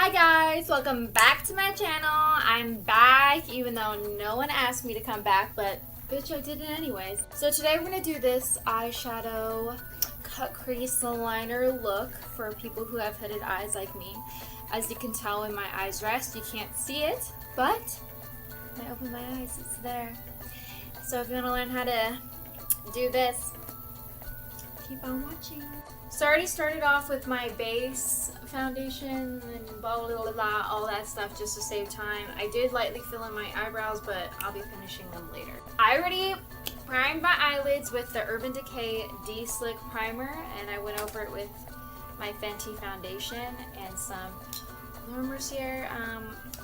Hi guys, welcome back to my channel. I'm back even though no one asked me to come back, but bitch, I did it anyways. So today we're gonna do this eyeshadow cut crease liner look for people who have hooded eyes like me. As you can tell when my eyes rest, you can't see it, but when I open my eyes, it's there. So if you want to learn how to do this, keep on watching. So I already started off with my base foundation and blah blah blah blah, all that stuff just to save time. I did lightly fill in my eyebrows, but I'll be finishing them later. I already primed my eyelids with the Urban Decay D-Slick Primer, and I went over it with my Fenty foundation and some Laura Mercier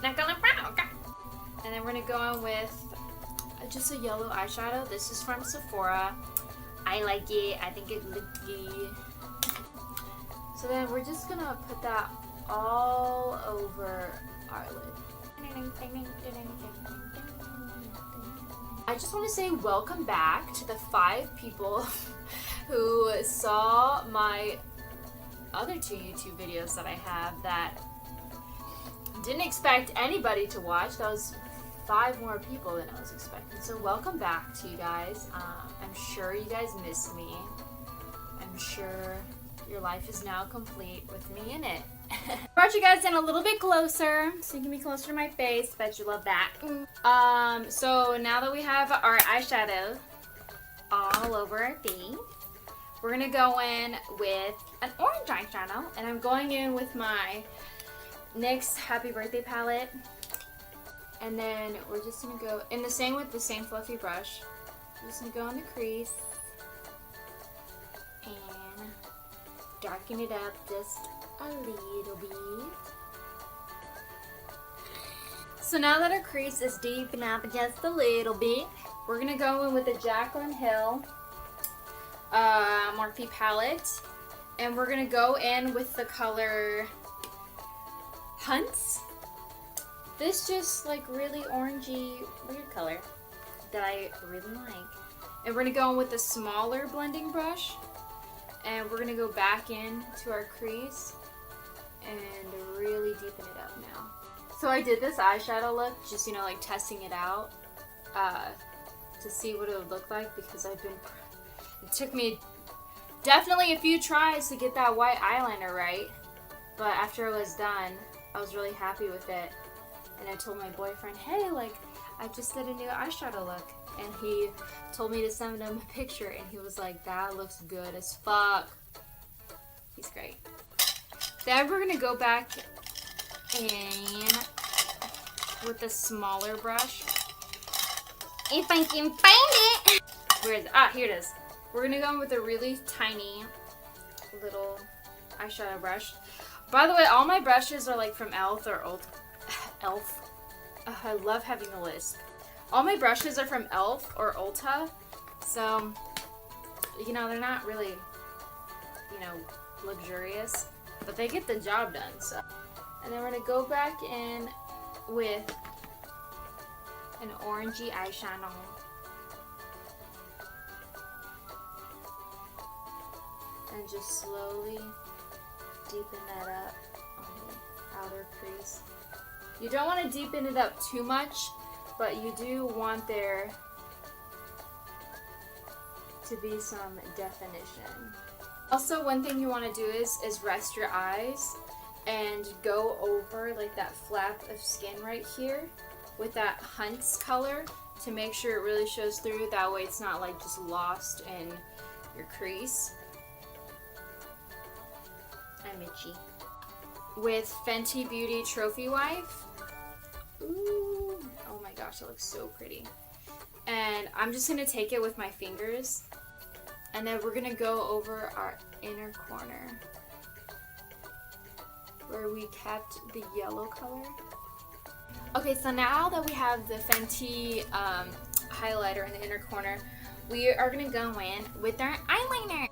not gonna brown. And then we're gonna go on with just a yellow eyeshadow. This is from Sephora. I like it. I think it looks good. So then we're just gonna put that all over our lid. I just want to say welcome back to the 5 people who saw my other 2 YouTube videos that I have that didn't expect anybody to watch. That was 5 more people than I was expecting. So welcome back to you guys. I'm sure you guys missed me. I'm sure your life is now complete with me in it. Brought you guys in a little bit closer so you can be closer to my face. Bet you love that. So now that we have our eyeshadow all over our face, we're gonna go in with an orange eyeshadow, and I'm going in with my NYX Happy Birthday palette. And then we're just gonna go in the same with the same fluffy brush. I'm just gonna go on the crease and darken it up just a little bit. So now that our crease is deepened up just a little bit, we're gonna go in with the Jaclyn Hill Morphe palette, and we're gonna go in with the color Hunts. This just like really orangey weird color that I really like. And we're gonna go in with a smaller blending brush, and we're gonna go back in to our crease and really deepen it up now. So I did this eyeshadow look just, you know, like testing it out to see what it would look like, because it took me definitely a few tries to get that white eyeliner right, but after it was done I was really happy with it. And I told my boyfriend, hey, like, I just did a new eyeshadow look. And he told me to send him a picture, and he was like, that looks good as fuck. He's great. Then we're gonna go back in with a smaller brush. If I can find it! Where is it? Ah, here it is. We're gonna go in with a really tiny little eyeshadow brush. By the way, all my brushes are like from e.l.f. or e.l.f. I love having a lisp. All my brushes are from e.l.f. or Ulta, so, you know, they're not really, you know, luxurious, but they get the job done, so. And then we're gonna go back in with an orangey eyeshadow. And just slowly deepen that up on the outer crease. You don't want to deepen it up too much, but you do want there to be some definition. Also, one thing you want to do is rest your eyes and go over like that flap of skin right here with that Hunts color to make sure it really shows through. That way it's not like just lost in your crease. I'm itchy. With Fenty Beauty Trophy Wife. Ooh, oh my gosh, that looks so pretty. And I'm just gonna take it with my fingers, and then we're gonna go over our inner corner where we kept the yellow color. Okay, so now that we have the Fenty highlighter in the inner corner, we are gonna go in with our eyeliner.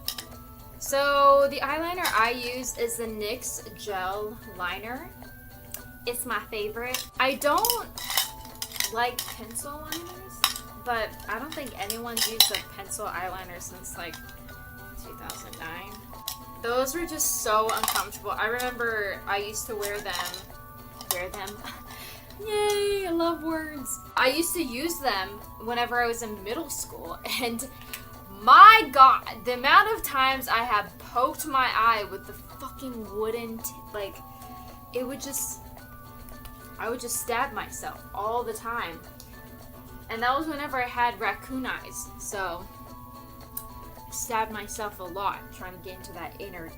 So the eyeliner I use is the NYX Gel Liner. It's my favorite. I don't like pencil liners, but I don't think anyone's used a pencil eyeliner since like 2009. Those were just so uncomfortable. I remember I used to wear them wear them. Yay, I love words. I used to use them whenever I was in middle school, and my god, the amount of times I have poked my eye with the fucking wooden, like, it would just, I would just stab myself all the time. And that was whenever I had raccoon eyes, so I stabbed myself a lot trying to get into that inner,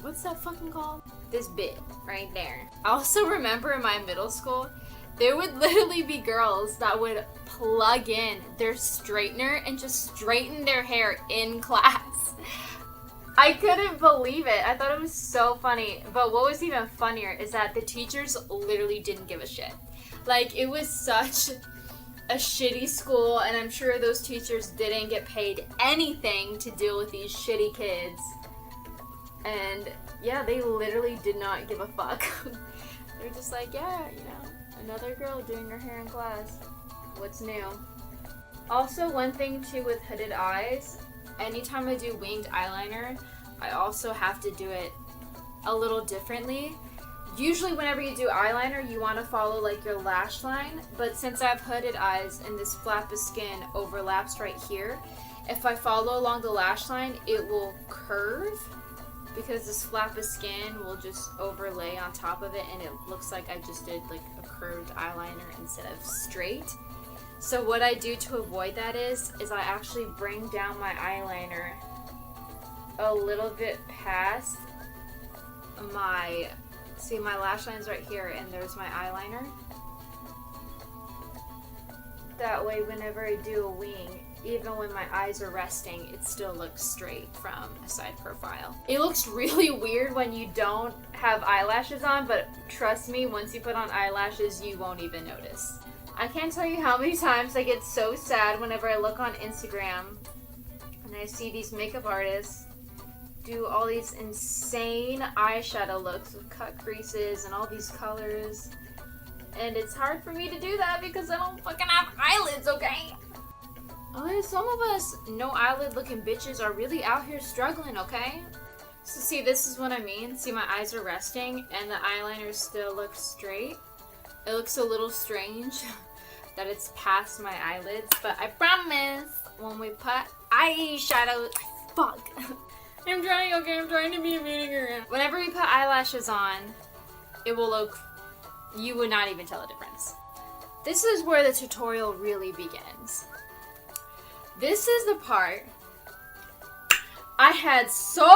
what's that fucking called? This bit right there. I also remember in my middle school, there would literally be girls that would plug in their straightener and just straighten their hair in class. I couldn't believe it. I thought it was so funny. But what was even funnier is that the teachers literally didn't give a shit. Like, it was such a shitty school, and I'm sure those teachers didn't get paid anything to deal with these shitty kids. And yeah, they literally did not give a fuck. They were just like, yeah, you know, another girl doing her hair in class. What's new? Also, one thing too with hooded eyes, anytime I do winged eyeliner, I also have to do it a little differently. Usually whenever you do eyeliner, you want to follow like your lash line, but since I have hooded eyes and this flap of skin overlaps right here, if I follow along the lash line, it will curve, because this flap of skin will just overlay on top of it, and it looks like I just did like a curved eyeliner instead of straight. So what I do to avoid that is I actually bring down my eyeliner a little bit past my, see my lash line's right here, and there's my eyeliner. That way whenever I do a wing, even when my eyes are resting, it still looks straight from a side profile. It looks really weird when you don't have eyelashes on, but trust me, once you put on eyelashes, you won't even notice. I can't tell you how many times I get so sad whenever I look on Instagram and I see these makeup artists do all these insane eyeshadow looks with cut creases and all these colors. And it's hard for me to do that because I don't fucking have eyelids, okay? Okay, some of us no eyelid looking bitches are really out here struggling, okay? So see, this is what I mean. See, my eyes are resting and the eyeliner still looks straight. It looks a little strange that it's past my eyelids, but I promise when we put eyeshadow, fuck. I'm trying to be a vinegar. Whenever we put eyelashes on, it will look, you would not even tell the difference. This is where the tutorial really begins. This is the part I had so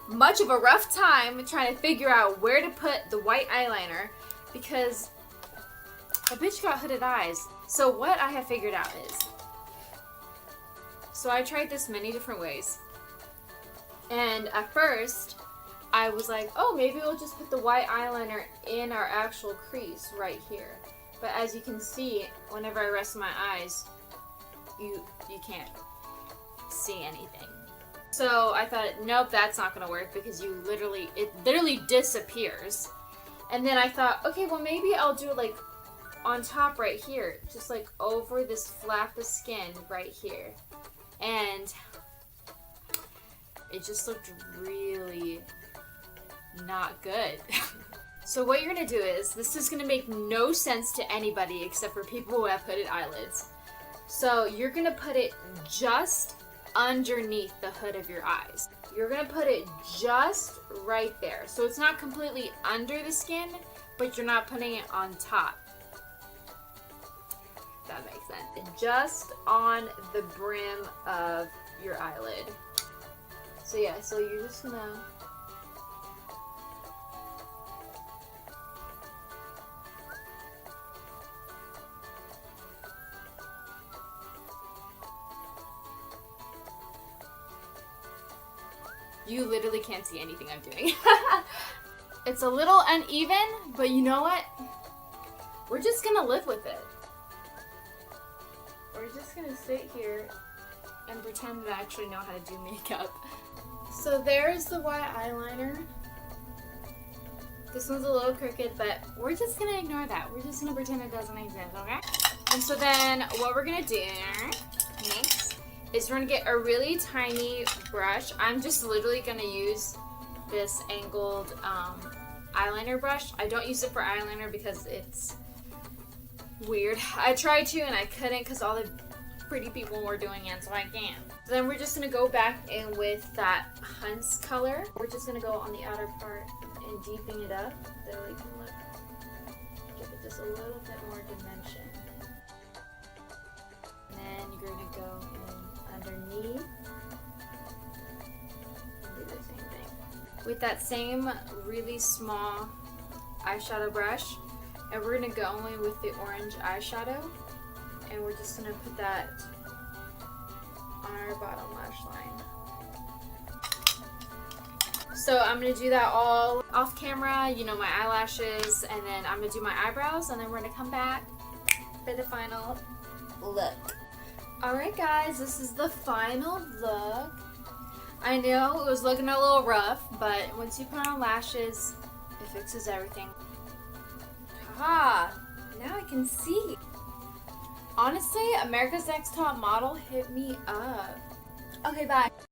much of a rough time trying to figure out where to put the white eyeliner because a bitch got hooded eyes. So what I have figured out is, so I tried this many different ways. And at first, I was like, oh, maybe we'll just put the white eyeliner in our actual crease right here. But as you can see, whenever I rest my eyes, you can't see anything. So I thought, nope, that's not gonna work because it literally disappears. And then I thought, okay, well maybe I'll do it like on top right here, just like over this flap of skin right here. And it just looked really not good. So what you're gonna do is, this is gonna make no sense to anybody except for people who have hooded eyelids. So you're gonna put it just underneath the hood of your eyes. You're gonna put it just right there. So it's not completely under the skin, but you're not putting it on top. That makes sense. And just on the brim of your eyelid. So yeah, so you're just gonna you literally can't see anything I'm doing. It's a little uneven, but you know what? We're just gonna live with it. We're just gonna sit here and pretend that I actually know how to do makeup. So there's the white eyeliner. This one's a little crooked, but we're just gonna ignore that. We're just gonna pretend it doesn't exist, okay? And so then what we're gonna do next is we're gonna get a really tiny brush. I'm just literally gonna use this angled eyeliner brush. I don't use it for eyeliner because it's weird. I tried to and I couldn't because all the pretty people were doing it, so I can't. So then we're just going to go back in with that Hunts color. We're just going to go on the outer part and deepen it up so we can look, give it just a little bit more dimension. And then you're going to go in underneath and do the same thing. With that same really small eyeshadow brush, and we're going to go in with the orange eyeshadow, and we're just going to put that on our bottom lash line. So I'm going to do that all off camera, you know, my eyelashes, and then I'm going to do my eyebrows, and then we're going to come back for the final look. Alright guys, this is the final look. I know it was looking a little rough, but once you put on lashes, it fixes everything. Haha, now I can see. Honestly, America's Next Top Model hit me up. Okay, bye.